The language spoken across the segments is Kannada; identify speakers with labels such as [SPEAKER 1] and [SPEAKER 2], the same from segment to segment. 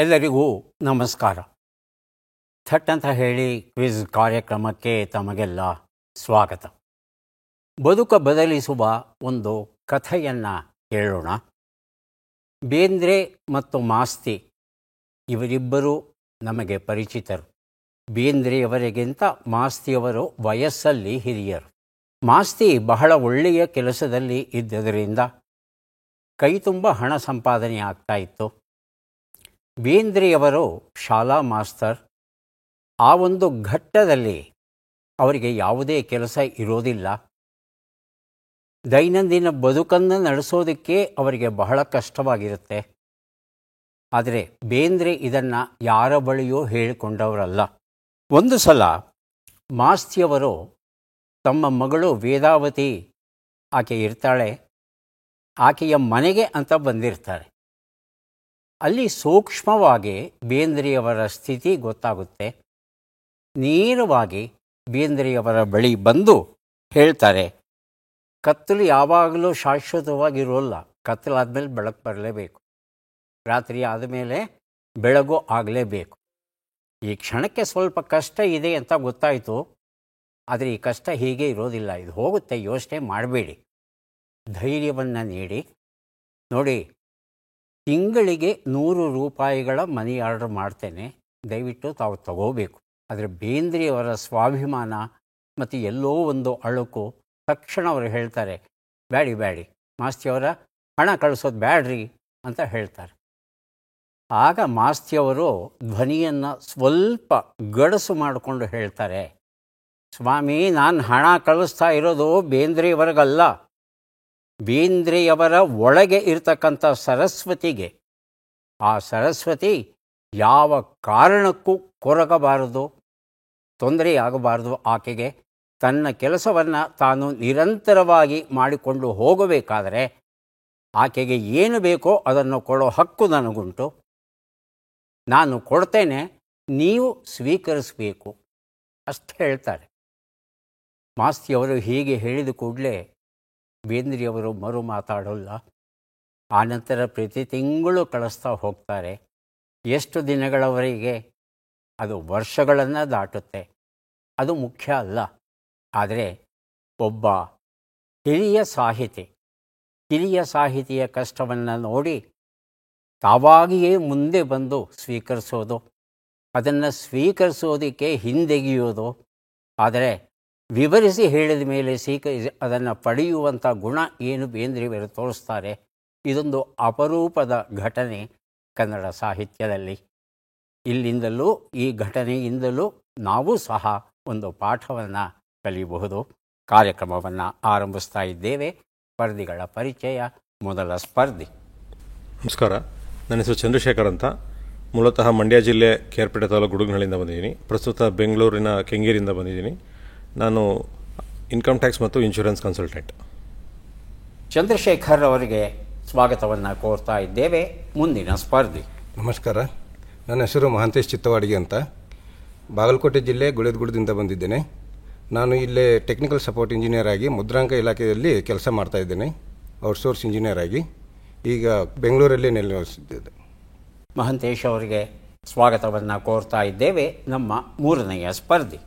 [SPEAKER 1] ಎಲ್ಲರಿಗೂ ನಮಸ್ಕಾರ. ಥಟ್ ಅಂತ ಹೇಳಿ ಕ್ವಿಜ್ ಕಾರ್ಯಕ್ರಮಕ್ಕೆ ತಮಗೆಲ್ಲ ಸ್ವಾಗತ. ಬದುಕ ಬದಲಿಸುವ ಒಂದು ಕಥೆಯನ್ನು ಹೇಳೋಣ. ಬೇಂದ್ರೆ ಮತ್ತು ಮಾಸ್ತಿ ಇವರಿಬ್ಬರೂ ನಮಗೆ ಪರಿಚಿತರು. ಬೇಂದ್ರೆಯವರಿಗಿಂತ ಮಾಸ್ತಿಯವರು ವಯಸ್ಸಲ್ಲಿ ಹಿರಿಯರು. ಮಾಸ್ತಿ ಬಹಳ ಒಳ್ಳೆಯ ಕೆಲಸದಲ್ಲಿ ಇದ್ದುದರಿಂದ ಕೈ ತುಂಬ ಹಣ ಸಂಪಾದನೆ ಆಗ್ತಾ ಇತ್ತು. ಬೇಂದ್ರೆಯವರು ಶಾಲಾ ಮಾಸ್ತರ್. ಆ ಒಂದು ಘಟ್ಟದಲ್ಲಿ ಅವರಿಗೆ ಯಾವುದೇ ಕೆಲಸ ಇರೋದಿಲ್ಲ. ದೈನಂದಿನ ಬದುಕನ್ನು ನಡೆಸೋದಕ್ಕೆ ಅವರಿಗೆ ಬಹಳ ಕಷ್ಟವಾಗಿರುತ್ತೆ. ಆದರೆ ಬೇಂದ್ರೆ ಇದನ್ನು ಯಾರ ಬಳಿಯೂ ಹೇಳಿಕೊಂಡವರಲ್ಲ. ಒಂದು ಸಲ ಮಾಸ್ತಿಯವರು ತಮ್ಮ ಮಗಳು ವೇದಾವತಿ, ಆಕೆ ಇರ್ತಾಳೆ, ಆಕೆಯ ಮನೆಗೆ ಅಂತ ಬಂದಿರ್ತಾರೆ. ಅಲ್ಲಿ ಸೂಕ್ಷ್ಮವಾಗಿ ಬೇಂದ್ರೆಯವರ ಸ್ಥಿತಿ ಗೊತ್ತಾಗುತ್ತೆ. ನೇರವಾಗಿ ಬೇಂದ್ರೆಯವರ ಬಳಿ ಬಂದು ಹೇಳ್ತಾರೆ, ಕತ್ತಲು ಯಾವಾಗಲೂ ಶಾಶ್ವತವಾಗಿರೋಲ್ಲ. ಕತ್ತಲಾದಮೇಲೆ ಬೆಳಕು ಬರಲೇಬೇಕು, ರಾತ್ರಿ ಆದಮೇಲೆ ಬೆಳಗು ಆಗಲೇಬೇಕು. ಈ ಕ್ಷಣಕ್ಕೆ ಸ್ವಲ್ಪ ಕಷ್ಟ ಇದೆ ಅಂತ ಗೊತ್ತಾಯಿತು, ಆದರೆ ಈ ಕಷ್ಟ ಹೀಗೆ ಇರೋದಿಲ್ಲ, ಇದು ಹೋಗುತ್ತೆ, ಯೋಚನೆ ಮಾಡಬೇಡಿ, ಧೈರ್ಯವನ್ನು ನೀಡಿ. ನೋಡಿ, ತಿಂಗಳಿಗೆ 100 ರೂಪಾಯಿಗಳ ಮನಿ ಆರ್ಡರ್ ಮಾಡ್ತೇನೆ, ದಯವಿಟ್ಟು ತಾವು ತಗೋಬೇಕು. ಆದರೆ ಬೇಂದ್ರೆಯವರ ಸ್ವಾಭಿಮಾನ ಮತ್ತು ಎಲ್ಲೋ ಒಂದು ಅಳುಕು. ತಕ್ಷಣ ಅವರು ಹೇಳ್ತಾರೆ, ಬ್ಯಾಡಿ ಮಾಸ್ತಿಯವರ, ಹಣ ಕಳಿಸೋದು ಬ್ಯಾಡ್ರಿ ಅಂತ ಹೇಳ್ತಾರೆ. ಆಗ ಮಾಸ್ತಿಯವರು ಧ್ವನಿಯನ್ನು ಸ್ವಲ್ಪ ಗಡಸು ಮಾಡಿಕೊಂಡು ಹೇಳ್ತಾರೆ, ಸ್ವಾಮಿ, ನಾನು ಹಣ ಕಳಿಸ್ತಾ ಇರೋದು ಬೇಂದ್ರೆಯವರಿಗಲ್ಲ, ಬೇಂದ್ರೆಯವರ ಒಳಗೆ ಇರ್ತಕ್ಕಂಥ ಸರಸ್ವತಿಗೆ. ಆ ಸರಸ್ವತಿ ಯಾವ ಕಾರಣಕ್ಕೂ ಕೊರಗಬಾರದು, ತೊಂದರೆಯಾಗಬಾರದು. ಆಕೆಗೆ ತನ್ನ ಕೆಲಸವನ್ನು ತಾನು ನಿರಂತರವಾಗಿ ಮಾಡಿಕೊಂಡು ಹೋಗಬೇಕಾದರೆ ಆಕೆಗೆ ಏನು ಬೇಕೋ ಅದನ್ನು ಕೊಡೋ ಹಕ್ಕು ನನಗುಂಟು. ನಾನು ಕೊಡ್ತೇನೆ, ನೀವು ಸ್ವೀಕರಿಸಬೇಕು ಅಷ್ಟು ಹೇಳ್ತಾರೆ. ಮಾಸ್ತಿಯವರು ಹೀಗೆ ಹೇಳಿದ ಕೂಡಲೇ ಬೇಂದ್ರೆಯವರು ಮರು ಮಾತಾಡೋಲ್ಲ. ಆನಂತರ ಪ್ರತಿ ತಿಂಗಳು ಕಳಿಸ್ತಾ ಹೋಗ್ತಾರೆ. ಎಷ್ಟು ದಿನಗಳವರೆಗೆ? ಅದು ವರ್ಷಗಳನ್ನು ದಾಟುತ್ತೆ. ಅದು ಮುಖ್ಯ ಅಲ್ಲ. ಆದರೆ ಒಬ್ಬ ಹಿರಿಯ ಸಾಹಿತಿಯ ಕಷ್ಟವನ್ನು ನೋಡಿ ತಾವಾಗಿಯೇ ಮುಂದೆ ಬಂದು ಸ್ವೀಕರಿಸೋದು, ಅದನ್ನು ಸ್ವೀಕರಿಸೋದಕ್ಕೆ ಹಿಂದೆಗೆಯೋದು, ಆದರೆ ವಿವರಿಸಿ ಹೇಳಿದ ಮೇಲೆ ಅದನ್ನು ಪಡೆಯುವಂಥ ಗುಣ ಏನು ಬೇಂದ್ರೆಯವರು ತೋರಿಸ್ತಾರೆ. ಇದೊಂದು ಅಪರೂಪದ ಘಟನೆ ಕನ್ನಡ ಸಾಹಿತ್ಯದಲ್ಲಿ. ಇಲ್ಲಿಂದಲೂ, ಈ ಘಟನೆಯಿಂದಲೂ ನಾವು ಸಹ ಒಂದು ಪಾಠವನ್ನು ಕಲಿಯಬಹುದು. ಕಾರ್ಯಕ್ರಮವನ್ನು ಆರಂಭಿಸ್ತಾ ಇದ್ದೇವೆ. ಸ್ಪರ್ಧಿಗಳ ಪರಿಚಯ. ಮೊದಲ ಸ್ಪರ್ಧಿ.
[SPEAKER 2] ನಮಸ್ಕಾರ, ನನ್ನ ಹೆಸರು ಚಂದ್ರಶೇಖರ್ ಅಂತ. ಮೂಲತಃ ಮಂಡ್ಯ ಜಿಲ್ಲೆ ಕೇರ್ಪೇಟೆ ತಾಲೂಕು ಗುಡುಗನಹಳ್ಳಿಯಿಂದ ಬಂದಿದ್ದೀನಿ. ಪ್ರಸ್ತುತ ಬೆಂಗಳೂರಿನ ಕೆಂಗೇರಿಯಿಂದ ಬಂದಿದ್ದೀನಿ. ನಾನು ಇನ್ಕಮ್ ಟ್ಯಾಕ್ಸ್ ಮತ್ತು ಇನ್ಶೂರೆನ್ಸ್ ಕನ್ಸಲ್ಟೆಂಟ್.
[SPEAKER 1] ಚಂದ್ರಶೇಖರ್ ಅವರಿಗೆ ಸ್ವಾಗತವನ್ನು ಕೋರ್ತಾ ಇದ್ದೇವೆ. ಮುಂದಿನ ಸ್ಪರ್ಧಿ.
[SPEAKER 3] ನಮಸ್ಕಾರ, ನನ್ನ ಹೆಸರು ಮಹಾಂತೇಶ್ ಚಿತ್ತವಾಡಿಗೆ ಅಂತ. ಬಾಗಲಕೋಟೆ ಜಿಲ್ಲೆ ಗುಳೇದಗುಡದಿಂದ ಬಂದಿದ್ದೇನೆ. ನಾನು ಇಲ್ಲೇ ಟೆಕ್ನಿಕಲ್ ಸಪೋರ್ಟ್ ಇಂಜಿನಿಯರ್ ಆಗಿ ಮುದ್ರಾಂಕ ಇಲಾಖೆಯಲ್ಲಿ ಕೆಲಸ ಮಾಡ್ತಾಯಿದ್ದೇನೆ, ಔಟ್ಸೋರ್ಸ್ ಇಂಜಿನಿಯರ್ ಆಗಿ. ಈಗ ಬೆಂಗಳೂರಲ್ಲಿ ನೆಲೆಸಿದ್ದೇನೆ.
[SPEAKER 1] ಮಹಾಂತೇಶ್ ಅವರಿಗೆ ಸ್ವಾಗತವನ್ನು ಕೋರ್ತಾ ಇದ್ದೇವೆ. ನಮ್ಮ ಮೂರನೆಯ ಸ್ಪರ್ಧಿ.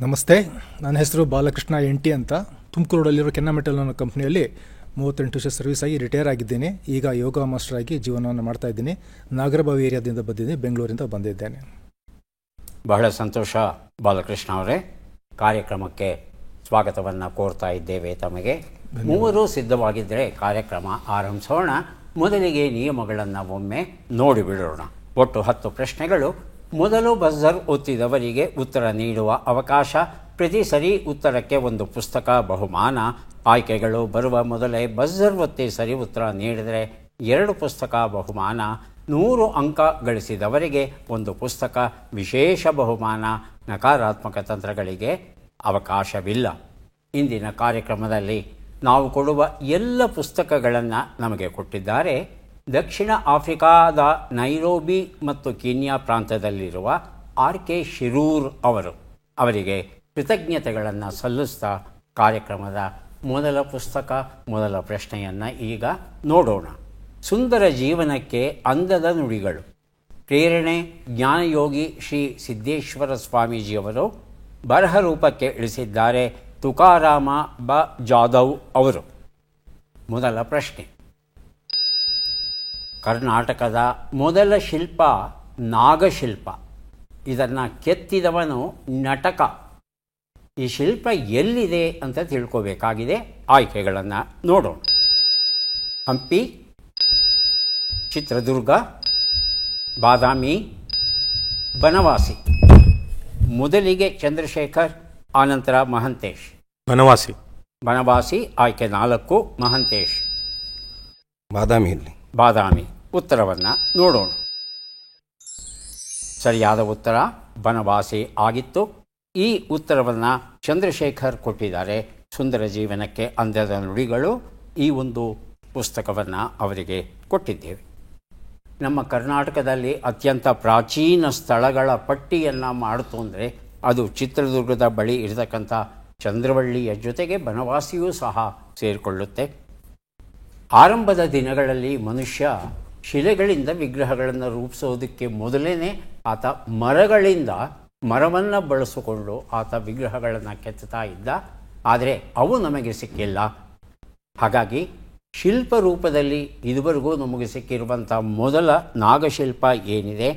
[SPEAKER 4] ನಮಸ್ತೆ, ನನ್ನ ಹೆಸರು ಬಾಲಕೃಷ್ಣ ಎಂಟಿ ಅಂತ. ತುಮಕೂರಲ್ಲಿರೋ ಕೆನ್ನಮೆಟಲ್ ಅನ್ನೋ ಕಂಪ್ನಿಯಲ್ಲಿ 38 ವರ್ಷ ಸರ್ವಿಸ್ ಆಗಿ ರಿಟೈರ್ ಆಗಿದ್ದೇನೆ. ಈಗ ಯೋಗ ಮಾಸ್ಟರ್ ಆಗಿ ಜೀವನವನ್ನು ಮಾಡ್ತಾ ಇದ್ದೀನಿ. ನಾಗರಬಾವಿ ಏರಿಯಾದಿಂದ ಬಂದಿದ್ದೀನಿ, ಬೆಂಗಳೂರಿಂದ ಬಂದಿದ್ದೇನೆ.
[SPEAKER 1] ಬಹಳ ಸಂತೋಷ ಬಾಲಕೃಷ್ಣ ಅವರೇ. ಕಾರ್ಯಕ್ರಮಕ್ಕೆ ಸ್ವಾಗತವನ್ನು ಕೋರ್ತಾ ಇದ್ದೇವೆ ತಮಗೆ. ಮೂವರು ಸಿದ್ಧವಾಗಿದ್ದರೆ ಕಾರ್ಯಕ್ರಮ ಆರಂಭಿಸೋಣ. ಮೊದಲಿಗೆ ನಿಯಮಗಳನ್ನು ಒಮ್ಮೆ ನೋಡಿಬಿಡೋಣ. ಒಟ್ಟು 10 ಪ್ರಶ್ನೆಗಳು. ಮೊದಲು ಬಜರ್ ಒತ್ತಿದವರಿಗೆ ಉತ್ತರ ನೀಡುವ ಅವಕಾಶ. ಪ್ರತಿ ಸರಿ ಉತ್ತರಕ್ಕೆ ಒಂದು ಪುಸ್ತಕ ಬಹುಮಾನ. ಆಯ್ಕೆಗಳು. ಬರುವ ಮೊದಲೇ ಬಜರ್ ಒತ್ತಿ ಸರಿ ಉತ್ತರ ನೀಡಿದರೆ 2 ಪುಸ್ತಕ ಬಹುಮಾನ. 100 ಅಂಕ ಗಳಿಸಿದವರಿಗೆ ಒಂದು ಪುಸ್ತಕ ವಿಶೇಷ ಬಹುಮಾನ. ನಕಾರಾತ್ಮಕ ತಂತ್ರಗಳಿಗೆ ಅವಕಾಶವಿಲ್ಲ. ಇಂದಿನ ಕಾರ್ಯಕ್ರಮದಲ್ಲಿ ನಾವು ಕೊಡುವ ಎಲ್ಲ ಪುಸ್ತಕಗಳನ್ನು ನಮಗೆ ಕೊಟ್ಟಿದ್ದಾರೆ ದಕ್ಷಿಣ ಆಫ್ರಿಕಾದ ನೈರೋಬಿ ಮತ್ತು ಕೀನ್ಯಾ ಪ್ರಾಂತ್ಯದಲ್ಲಿರುವ RK ಶಿರೂರ್ ಅವರು. ಅವರಿಗೆ ಕೃತಜ್ಞತೆಗಳನ್ನು ಸಲ್ಲಿಸ್ತಾ ಕಾರ್ಯಕ್ರಮದ ಮೊದಲ ಪುಸ್ತಕ, ಮೊದಲ ಪ್ರಶ್ನೆಯನ್ನು ಈಗ ನೋಡೋಣ. ಸುಂದರ ಜೀವನಕ್ಕೆ ಅಂದದ ನುಡಿಗಳು. ಪ್ರೇರಣೆ ಜ್ಞಾನಯೋಗಿ ಶ್ರೀ ಸಿದ್ದೇಶ್ವರ ಸ್ವಾಮೀಜಿಯವರು ಬರಹ ರೂಪಕ್ಕೆ ಇಳಿಸಿದ್ದಾರೆ ತುಕಾರಾಮ ಬ ಜಾಧವ್ ಅವರು. ಮೊದಲ ಪ್ರಶ್ನೆ. ಕರ್ನಾಟಕದ ಮೊದಲ ಶಿಲ್ಪ ನಾಗಶಿಲ್ಪ. ಇದನ್ನು ಕೆತ್ತಿದವನು ನಟಕ. ಈ ಶಿಲ್ಪ ಎಲ್ಲಿದೆ ಅಂತ ತಿಳ್ಕೋಬೇಕಾಗಿದೆ. ಆಯ್ಕೆಗಳನ್ನು ನೋಡೋಣ. ಹಂಪಿ, ಚಿತ್ರದುರ್ಗ, ಬಾದಾಮಿ, ಬನವಾಸಿ. ಮೊದಲಿಗೆ ಚಂದ್ರಶೇಖರ್, ಆನಂತರ ಮಹಂತೇಶ್.
[SPEAKER 2] ಬನವಾಸಿ.
[SPEAKER 1] ಬನವಾಸಿ ಆಯ್ಕೆ 4. ಮಹಂತೇಶ್.
[SPEAKER 3] ಬಾದಾಮಿಯಲ್ಲಿ.
[SPEAKER 1] ಬಾದಾಮಿ. ಉತ್ತರವನ್ನು ನೋಡೋಣ. ಸರಿಯಾದ ಉತ್ತರ ಬನವಾಸಿ ಆಗಿತ್ತು. ಈ ಉತ್ತರವನ್ನು ಚಂದ್ರಶೇಖರ್ ಕೊಟ್ಟಿದ್ದಾರೆ. ಸುಂದರ ಜೀವನಕ್ಕೆ ಅಂದದ ನುಡಿಗಳು ಈ ಒಂದು ಪುಸ್ತಕವನ್ನು ಅವರಿಗೆ ಕೊಟ್ಟಿದ್ದೇವೆ. ನಮ್ಮ ಕರ್ನಾಟಕದಲ್ಲಿ ಅತ್ಯಂತ ಪ್ರಾಚೀನ ಸ್ಥಳಗಳ ಪಟ್ಟಿಯನ್ನು ಮಾಡಿತು ಅಂದರೆ ಅದು ಚಿತ್ರದುರ್ಗದ ಬಳಿ ಇರತಕ್ಕಂಥ ಚಂದ್ರವಳ್ಳಿಯ ಜೊತೆಗೆ ಬನವಾಸಿಯೂ ಸಹ ಸೇರಿಕೊಳ್ಳುತ್ತೆ. ಆರಂಭದ ದಿನಗಳಲ್ಲಿ ಮನುಷ್ಯ ಶಿಲೆಗಳಿಂದ ವಿಗ್ರಹಗಳನ್ನು ರೂಪಿಸೋದಕ್ಕೆ ಮೊದಲೇ ಆತ ಮರವನ್ನು ಬಳಸಿಕೊಂಡು ಆತ ವಿಗ್ರಹಗಳನ್ನು ಕೆತ್ತುತ್ತಾ ಇದ್ದ. ಆದರೆ ಅವು ನಮಗೆ ಸಿಕ್ಕಿಲ್ಲ. ಹಾಗಾಗಿ ಶಿಲ್ಪ ರೂಪದಲ್ಲಿ ಇದುವರೆಗೂ ನಮಗೆ ಸಿಕ್ಕಿರುವಂಥ ಮೊದಲ ನಾಗಶಿಲ್ಪ ಏನಿದೆ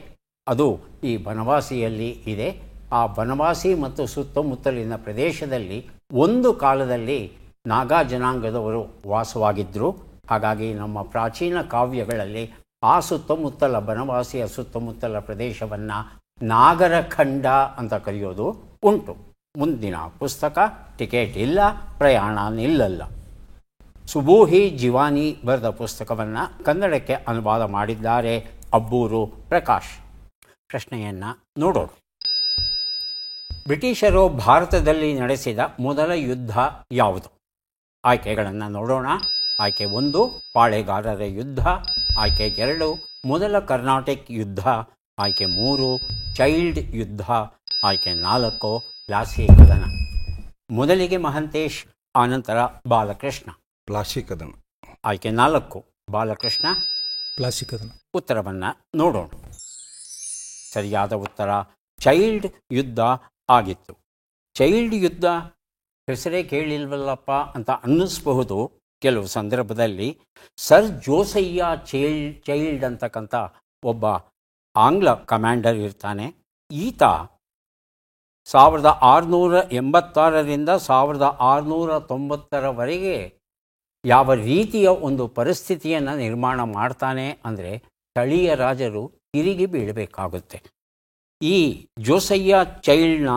[SPEAKER 1] ಅದು ಈ ಬನವಾಸಿಯಲ್ಲಿ ಇದೆ. ಆ ಬನವಾಸಿ ಮತ್ತು ಸುತ್ತಮುತ್ತಲಿನ ಪ್ರದೇಶದಲ್ಲಿ ಒಂದು ಕಾಲದಲ್ಲಿ ನಾಗಾ ಜನಾಂಗದವರು ವಾಸವಾಗಿದ್ದರು. ಹಾಗಾಗಿ ನಮ್ಮ ಪ್ರಾಚೀನ ಕಾವ್ಯಗಳಲ್ಲಿ ಆ ಸುತ್ತಮುತ್ತಲ ಬನವಾಸಿಯ ಸುತ್ತಮುತ್ತಲ ಪ್ರದೇಶವನ್ನು ನಾಗರಖಂಡ ಅಂತ ಕರೆಯೋದು ಉಂಟು. ಮುಂದಿನ ಪುಸ್ತಕ. ಟಿಕೆಟ್ ಇಲ್ಲ, ಪ್ರಯಾಣ ನಿಲ್ಲಲ್ಲ. ಸುಬೂಹಿ ಜಿವಾನಿ ಬರೆದ ಪುಸ್ತಕವನ್ನು ಕನ್ನಡಕ್ಕೆ ಅನುವಾದ ಮಾಡಿದ್ದಾರೆ ಅಬ್ಬೂರು ಪ್ರಕಾಶ್. ಪ್ರಶ್ನೆಯನ್ನು ನೋಡೋಣ. ಬ್ರಿಟಿಷರು ಭಾರತದಲ್ಲಿ ನಡೆಸಿದ ಮೊದಲ ಯುದ್ಧ ಯಾವುದು? ಆಯ್ಕೆಗಳನ್ನು ನೋಡೋಣ. ಆಯ್ಕೆ 1 ಪಾಳೆಗಾರರ ಯುದ್ಧ. ಆಯ್ಕೆ 2 ಮೊದಲ ಕರ್ನಾಟಕ ಯುದ್ಧ. ಆಯ್ಕೆ 3 ಚೈಲ್ಡ್ ಯುದ್ಧ. ಆಯ್ಕೆ 4 ಪ್ಲಾಸಿ ಕದನ. ಮೊದಲಿಗೆ ಮಹಂತೇಶ್, ಆನಂತರ ಬಾಲಕೃಷ್ಣ.
[SPEAKER 3] ಪ್ಲಾಸಿ ಕದನ.
[SPEAKER 1] ಆಯ್ಕೆ 4 ಬಾಲಕೃಷ್ಣ.
[SPEAKER 4] ಪ್ಲಾಸಿ ಕದನ.
[SPEAKER 1] ಉತ್ತರವನ್ನು ನೋಡೋಣ. ಸರಿಯಾದ ಉತ್ತರ ಚೈಲ್ಡ್ ಯುದ್ಧ ಆಗಿತ್ತು. ಚೈಲ್ಡ್ ಯುದ್ಧ ಹೆಸರೇ ಕೇಳಿಲ್ವಲ್ಲಪ್ಪ ಅಂತ ಅನ್ನಿಸ್ಬಹುದು ಕೆಲವು ಸಂದರ್ಭದಲ್ಲಿ. ಸರ್ ಜೋಸಯ್ಯ ಚೈಲ್ಡ್ ಅಂತಕ್ಕಂಥ ಒಬ್ಬ ಆಂಗ್ಲ ಕಮಾಂಡರ್ ಇರ್ತಾನೆ. ಈತ 1686ರಿಂದ 1690ರವರೆಗೆ ಯಾವ ರೀತಿಯ ಒಂದು ಪರಿಸ್ಥಿತಿಯನ್ನು ನಿರ್ಮಾಣ ಮಾಡ್ತಾನೆ ಅಂದರೆ ಸ್ಥಳೀಯ ರಾಜರು ತಿರುಗಿ ಬೀಳಬೇಕಾಗುತ್ತೆ. ಈ ಜೋಸಯ್ಯ ಚೈಲ್ಡ್ನ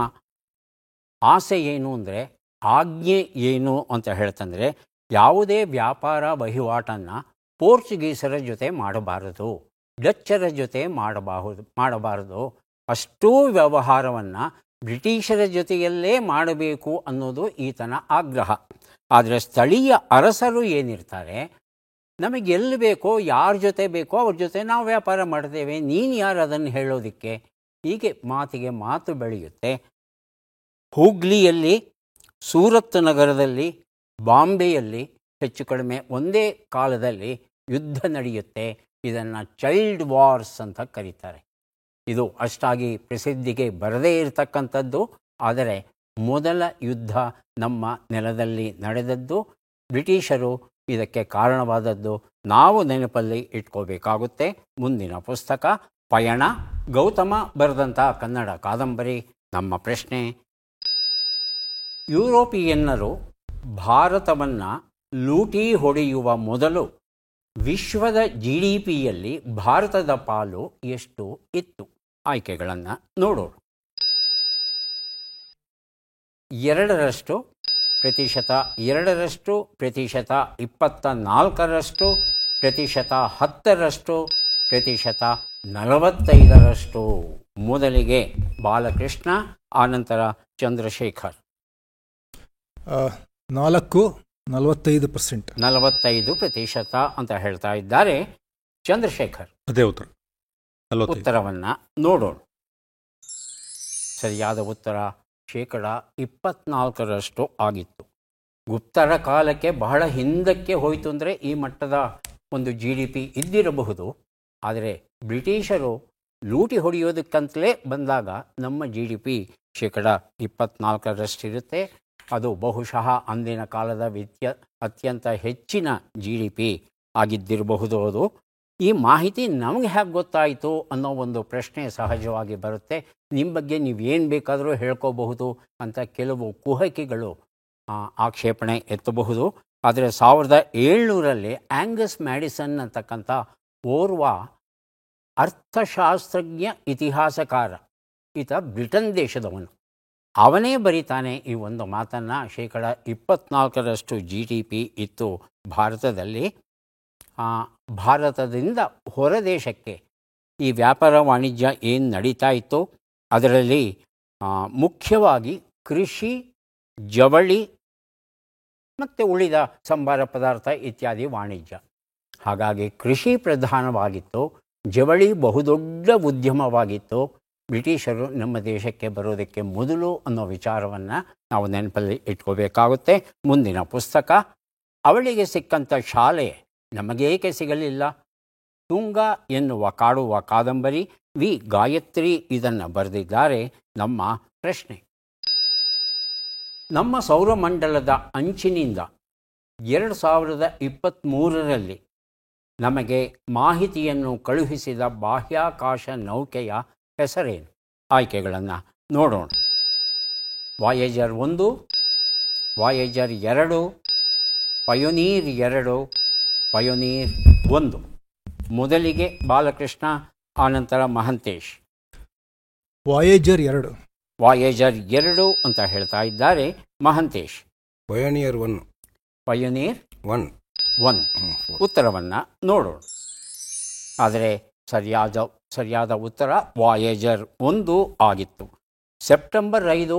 [SPEAKER 1] ಆಸೆ ಏನು ಅಂದರೆ, ಆಜ್ಞೆ ಏನು ಅಂತ ಹೇಳ್ತಂದರೆ, ಯಾವುದೇ ವ್ಯಾಪಾರ ವಹಿವಾಟನ್ನು ಪೋರ್ಚುಗೀಸರ ಜೊತೆ ಮಾಡಬಾರದು, ಡಚ್ಚರ ಜೊತೆ ಮಾಡಬಾರದು. ಅಷ್ಟೂ ವ್ಯವಹಾರವನ್ನು ಬ್ರಿಟಿಷರ ಜೊತೆಯಲ್ಲೇ ಮಾಡಬೇಕು ಅನ್ನೋದು ಈತನ ಆಗ್ರಹ. ಆದರೆ ಸ್ಥಳೀಯ ಅರಸರು ಏನಿರ್ತಾರೆ, ನಮಗೆ ಎಲ್ಲಿ ಬೇಕೋ ಯಾರ ಜೊತೆ ಬೇಕೋ ಅವ್ರ ಜೊತೆ ನಾವು ವ್ಯಾಪಾರ ಮಾಡ್ತೇವೆ, ನೀನು ಯಾರು ಅದನ್ನು ಹೇಳೋದಕ್ಕೆ? ಹೀಗೆ ಮಾತಿಗೆ ಮಾತು ಬೆಳೆಯುತ್ತೆ. ಹೂಗ್ಲಿಯಲ್ಲಿ, ಸೂರತ್ ನಗರದಲ್ಲಿ, ಬಾಂಬೆಯಲ್ಲಿ ಹೆಚ್ಚು ಕಡಿಮೆ ಒಂದೇ ಕಾಲದಲ್ಲಿ ಯುದ್ಧ ನಡೆಯುತ್ತೆ. ಇದನ್ನು ಚೈಲ್ಡ್ ವಾರ್ಸ್ ಅಂತ ಕರೀತಾರೆ. ಇದು ಅಷ್ಟಾಗಿ ಪ್ರಸಿದ್ಧಿಗೆ ಬರದೇ ಇರತಕ್ಕಂಥದ್ದು. ಆದರೆ ಮೊದಲ ಯುದ್ಧ ನಮ್ಮ ನೆಲದಲ್ಲಿ ನಡೆದದ್ದು. ಬ್ರಿಟಿಷರು ಇದಕ್ಕೆ ಕಾರಣವಾದದ್ದು ನಾವು ನೆನಪಲ್ಲಿ ಇಟ್ಕೋಬೇಕಾಗುತ್ತೆ. ಮುಂದಿನ ಪುಸ್ತಕ ಪಯಣ, ಗೌತಮ ಬರೆದಂಥ ಕನ್ನಡ ಕಾದಂಬರಿ. ನಮ್ಮ ಪ್ರಶ್ನೆ: ಯುರೋಪಿಯನ್ನರು ಭಾರತವನ್ನು ಲೂಟಿ ಹೊಡೆಯುವ ಮೊದಲು ವಿಶ್ವದ GDPಯಲ್ಲಿ ಭಾರತದ ಪಾಲು ಎಷ್ಟು ಇತ್ತು? ಆಯ್ಕೆಗಳನ್ನು ನೋಡೋಣ. 2%, ಪ್ರತಿಶತ 2%, ಪ್ರತಿಶತ 24%, ಪ್ರತಿಶತ 10%, ಪ್ರತಿಶತ 45%. ಮೊದಲಿಗೆ ಬಾಲಕೃಷ್ಣ, ಆನಂತರ ಚಂದ್ರಶೇಖರ್.
[SPEAKER 4] 45%.
[SPEAKER 1] 45% ಅಂತ ಹೇಳ್ತಾ ಇದ್ದಾರೆ ಚಂದ್ರಶೇಖರ್.
[SPEAKER 2] ಅದೇ ಉತ್ತರ.
[SPEAKER 1] ಉತ್ತರವನ್ನು ನೋಡೋಣ. ಸರಿಯಾದ ಉತ್ತರ 24% ಆಗಿತ್ತು. ಗುಪ್ತರ ಕಾಲಕ್ಕೆ ಬಹಳ ಹಿಂದಕ್ಕೆ ಹೋಯಿತು ಅಂದರೆ ಈ ಮಟ್ಟದ ಒಂದು GDP ಇದ್ದಿರಬಹುದು. ಆದರೆ ಬ್ರಿಟಿಷರು ಲೂಟಿ ಹೊಡೆಯೋದಕ್ಕಂತಲೇ ಬಂದಾಗ ನಮ್ಮ GDP 24%ಇರುತ್ತೆ. ಅದು ಬಹುಶಃ ಅಂದಿನ ಕಾಲದ ಅತ್ಯಂತ ಹೆಚ್ಚಿನ GDP ಆಗಿದ್ದಿರಬಹುದು. ಅದು ಈ ಮಾಹಿತಿ ನಮಗೆ ಹೇಗೆ ಗೊತ್ತಾಯಿತು ಅನ್ನೋ ಒಂದು ಪ್ರಶ್ನೆ ಸಹಜವಾಗಿ ಬರುತ್ತೆ. ನಿಮ್ಮ ಬಗ್ಗೆ ನೀವೇನು ಬೇಕಾದರೂ ಹೇಳ್ಕೋಬಹುದು ಅಂತ ಕೆಲವು ಕುಹಕಿಗಳು ಆಕ್ಷೇಪಣೆ ಎತ್ತಬಹುದು. ಆದರೆ 1700ರಲ್ಲಿ ಆಂಗಸ್ ಮ್ಯಾಡಿಸನ್ ಅಂತಕ್ಕಂಥ ಓರ್ವ ಅರ್ಥಶಾಸ್ತ್ರಜ್ಞ ಇತಿಹಾಸಕಾರ, ಈತ ಬ್ರಿಟನ್ ದೇಶದವನು, ಅವನೇ ಬರೀತಾನೆ ಈ ಒಂದು ಮಾತನ್ನು. 24% GDP ಇತ್ತು ಭಾರತದಲ್ಲಿ. ಭಾರತದಿಂದ ಹೊರದೇಶಕ್ಕೆ ಈ ವ್ಯಾಪಾರ ವಾಣಿಜ್ಯ ಏನು ನಡೀತಾ ಇತ್ತು ಅದರಲ್ಲಿ ಮುಖ್ಯವಾಗಿ ಕೃಷಿ, ಜವಳಿ ಮತ್ತು ಉಳಿದ ಸಂಬಾರ ಪದಾರ್ಥ ಇತ್ಯಾದಿ ವಾಣಿಜ್ಯ. ಹಾಗಾಗಿ ಕೃಷಿ ಪ್ರಧಾನವಾಗಿತ್ತು, ಜವಳಿ ಬಹುದೊಡ್ಡ ಉದ್ಯಮವಾಗಿತ್ತು. ಬ್ರಿಟಿಷರು ನಮ್ಮ ದೇಶಕ್ಕೆ ಬರೋದಕ್ಕೆ ಮೊದಲು ಅನ್ನೋ ವಿಚಾರವನ್ನು ನಾವು ನೆನಪಲ್ಲಿ ಇಟ್ಕೋಬೇಕಾಗುತ್ತೆ. ಮುಂದಿನ ಪುಸ್ತಕ, ಅವಳಿಗೆ ಸಿಕ್ಕಂಥ ಶಾಲೆ ನಮಗೇಕೆ ಸಿಗಲಿಲ್ಲ, ತುಂಗ ಎನ್ನುವ ಕಾಡುವ ಕಾದಂಬರಿ, ವಿ ಗಾಯತ್ರಿ ಇದನ್ನು ಬರೆದಿದ್ದಾರೆ. ನಮ್ಮ ಪ್ರಶ್ನೆ, ನಮ್ಮ ಸೌರಮಂಡಲದ ಅಂಚಿನಿಂದ 2023ರಲ್ಲಿ ನಮಗೆ ಮಾಹಿತಿಯನ್ನು ಕಳುಹಿಸಿದ ಬಾಹ್ಯಾಕಾಶ ನೌಕೆಯ ಹೆಸರೇನು? ಆಯ್ಕೆಗಳನ್ನು ನೋಡೋಣ. Voyager 1, Voyager 2, Pioneer 2, Pioneer 1. ಮೊದಲಿಗೆ ಬಾಲಕೃಷ್ಣ, ಆನಂತರ ಮಹಂತೇಶ್.
[SPEAKER 4] ವಾಯೇಜರ್ 2.
[SPEAKER 1] ವಾಯೇಜರ್ 2 ಅಂತ ಹೇಳ್ತಾ ಇದ್ದಾರೆ ಮಹಂತೇಶ್.
[SPEAKER 3] ಪಯೋನಿಯರ್ 1.
[SPEAKER 1] ಪಯೋನೀರ್
[SPEAKER 3] 1.
[SPEAKER 1] ಉತ್ತರವನ್ನು ನೋಡೋಣ. ಆದರೆ ಸರಿಯಾದ ಉತ್ತರ ವಾಯೇಜರ್ 1 ಆಗಿತ್ತು. ಸೆಪ್ಟೆಂಬರ್ 5,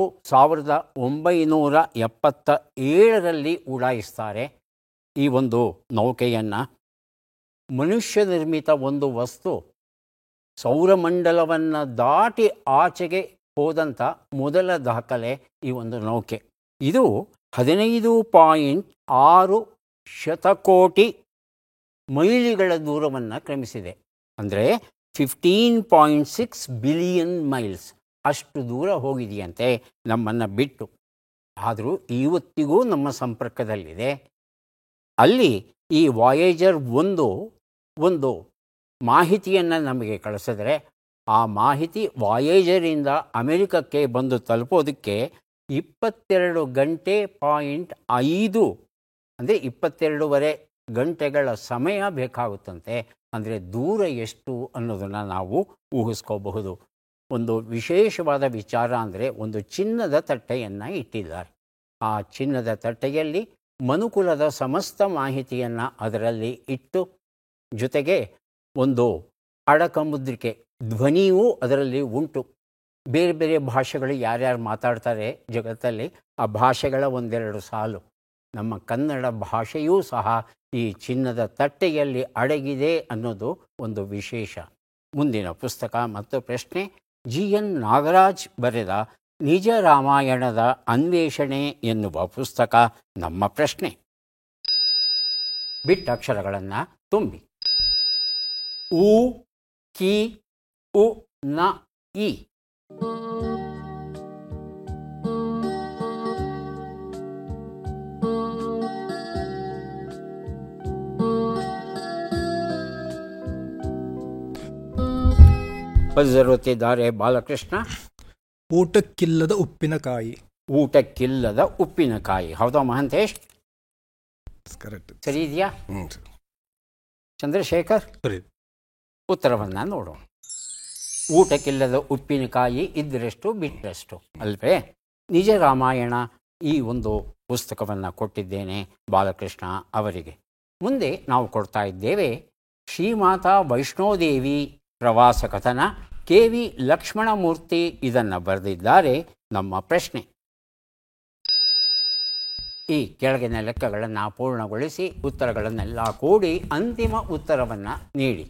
[SPEAKER 1] 1977ರಲ್ಲಿ ಉಡಾಯಿಸ್ತಾರೆ ಈ ಒಂದು ನೌಕೆಯನ್ನು. ಮನುಷ್ಯ ನಿರ್ಮಿತ ಒಂದು ವಸ್ತು ಸೌರಮಂಡಲವನ್ನು ದಾಟಿ ಆಚೆಗೆ ಹೋದಂಥ ಮೊದಲ ದಾಖಲೆ ಈ ಒಂದು ನೌಕೆ. ಇದು 15.6 ಶತಕೋಟಿ ಮೈಲಿಗಳ ದೂರವನ್ನು ಕ್ರಮಿಸಿದೆ. ಅಂದರೆ 15.6 ಬಿಲಿಯನ್ ಮೈಲ್ಸ್ ಅಷ್ಟು ದೂರ ಹೋಗಿದೆಯಂತೆ ನಮ್ಮನ್ನು ಬಿಟ್ಟು. ಆದರೂ ಇವತ್ತಿಗೂ ನಮ್ಮ ಸಂಪರ್ಕದಲ್ಲಿದೆ. ಅಲ್ಲಿ ಈ ವಾಯೇಜರ್ 1 ಒಂದು ಮಾಹಿತಿಯನ್ನು ನಮಗೆ ಕಳಿಸಿದ್ರೆ ಆ ಮಾಹಿತಿ ವಾಯೇಜರಿಂದ ಅಮೆರಿಕಕ್ಕೆ ಬಂದು ತಲುಪೋದಕ್ಕೆ 22 ಗಂಟೆ 5 ಅಂದರೆ 22.5 ಗಂಟೆಗಳ ಸಮಯ ಬೇಕಾಗುತ್ತಂತೆ. ಅಂದರೆ ದೂರ ಎಷ್ಟು ಅನ್ನೋದನ್ನು ನಾವು ಊಹಿಸ್ಕೋಬಹುದು. ಒಂದು ವಿಶೇಷವಾದ ವಿಚಾರ ಅಂದರೆ ಒಂದು ಚಿನ್ನದ ತಟ್ಟೆಯನ್ನು ಇಟ್ಟಿದ್ದಾರೆ. ಆ ಚಿನ್ನದ ತಟ್ಟೆಯಲ್ಲಿ ಮನುಕುಲದ ಸಮಸ್ತ ಮಾಹಿತಿಯನ್ನು ಅದರಲ್ಲಿ ಇಟ್ಟು, ಜೊತೆಗೆ ಒಂದು ಅಡಕಮುದ್ರಿಕೆ ಧ್ವನಿಯೂ ಅದರಲ್ಲಿ ಉಂಟು. ಬೇರೆ ಬೇರೆ ಭಾಷೆಗಳು ಯಾರ್ಯಾರು ಮಾತಾಡ್ತಾರೆ ಜಗತ್ತಲ್ಲಿ ಆ ಭಾಷೆಗಳ ಒಂದೆರಡು ಸಾಲು. ನಮ್ಮ ಕನ್ನಡ ಭಾಷೆಯೂ ಸಹ ಈ ಚಿನ್ನದ ತಟ್ಟೆಯಲ್ಲಿ ಅಡಗಿದೆ ಅನ್ನೋದು ಒಂದು ವಿಶೇಷ. ಮುಂದಿನ ಪುಸ್ತಕ ಮತ್ತು ಪ್ರಶ್ನೆ, GN ನಾಗರಾಜ್ ಬರೆದ ನಿಜ ರಾಮಾಯಣದ ಅನ್ವೇಷಣೆ ಎನ್ನುವ ಪುಸ್ತಕ. ನಮ್ಮ ಪ್ರಶ್ನೆ, ಬಿಟ್ಟ ಅಕ್ಷರಗಳನ್ನು ತುಂಬಿ. ಉ, ಕಿ, ಉ, ನ, ಇ. ಬರೆದಿರುತ್ತಿದ್ದಾರೆ ಬಾಲಕೃಷ್ಣ.
[SPEAKER 4] ಊಟಕ್ಕಿಲ್ಲದ ಉಪ್ಪಿನಕಾಯಿ.
[SPEAKER 1] ಊಟಕ್ಕಿಲ್ಲದ ಉಪ್ಪಿನಕಾಯಿ. ಹೌದಾ ಮಹಂತೇಶ್?
[SPEAKER 3] ಕರೆಕ್ಟ್.
[SPEAKER 1] ಸರಿ ಇದೆಯಾ? ಚಂದ್ರಶೇಖರ್,
[SPEAKER 2] ಸರಿ.
[SPEAKER 1] ಉತ್ತರವನ್ನು ನೋಡೋಣ. ಊಟಕ್ಕಿಲ್ಲದ ಉಪ್ಪಿನಕಾಯಿ ಇದ್ದರೆಷ್ಟು ಬಿಟ್ಟರೆಷ್ಟು ಅಲ್ವೇ? ನಿಜ ರಾಮಾಯಣ ಈ ಒಂದು ಪುಸ್ತಕವನ್ನು ಕೊಟ್ಟಿದ್ದೇನೆ ಬಾಲಕೃಷ್ಣ ಅವರಿಗೆ. ಮುಂದೆ ನಾವು ಕೊಡ್ತಾ ಇದ್ದೇವೆ ಶ್ರೀಮಾತಾ ವೈಷ್ಣೋದೇವಿ ಪ್ರವಾಸ ಕಥನ. KV ಲಕ್ಷ್ಮಣಮೂರ್ತಿ ಇದನ್ನು ಬರೆದಿದ್ದಾರೆ. ನಮ್ಮ ಪ್ರಶ್ನೆ, ಈ ಕೆಳಗಿನ ಲೆಕ್ಕಗಳನ್ನು ಪೂರ್ಣಗೊಳಿಸಿ ಉತ್ತರಗಳನ್ನೆಲ್ಲ ಕೂಡಿ ಅಂತಿಮ ಉತ್ತರವನ್ನು ನೀಡಿ.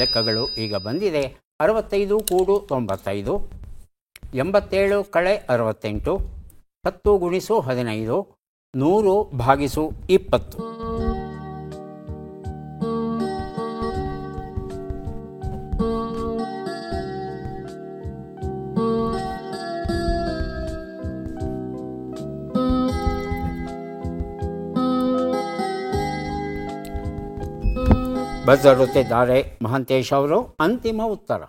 [SPEAKER 1] ಲೆಕ್ಕಗಳು ಈಗ ಬಂದಿದೆ. 65 ಕೂಡು 95, 87 ಕಳೆ 68, 10 ಗುಣಿಸು 15, 100 ಭಾಗಿಸು 20. ಬದರುತ್ತಿದ್ದಾರೆ ಮಹಾಂತೇಶ್ ಅವರು. ಅಂತಿಮ ಉತ್ತರ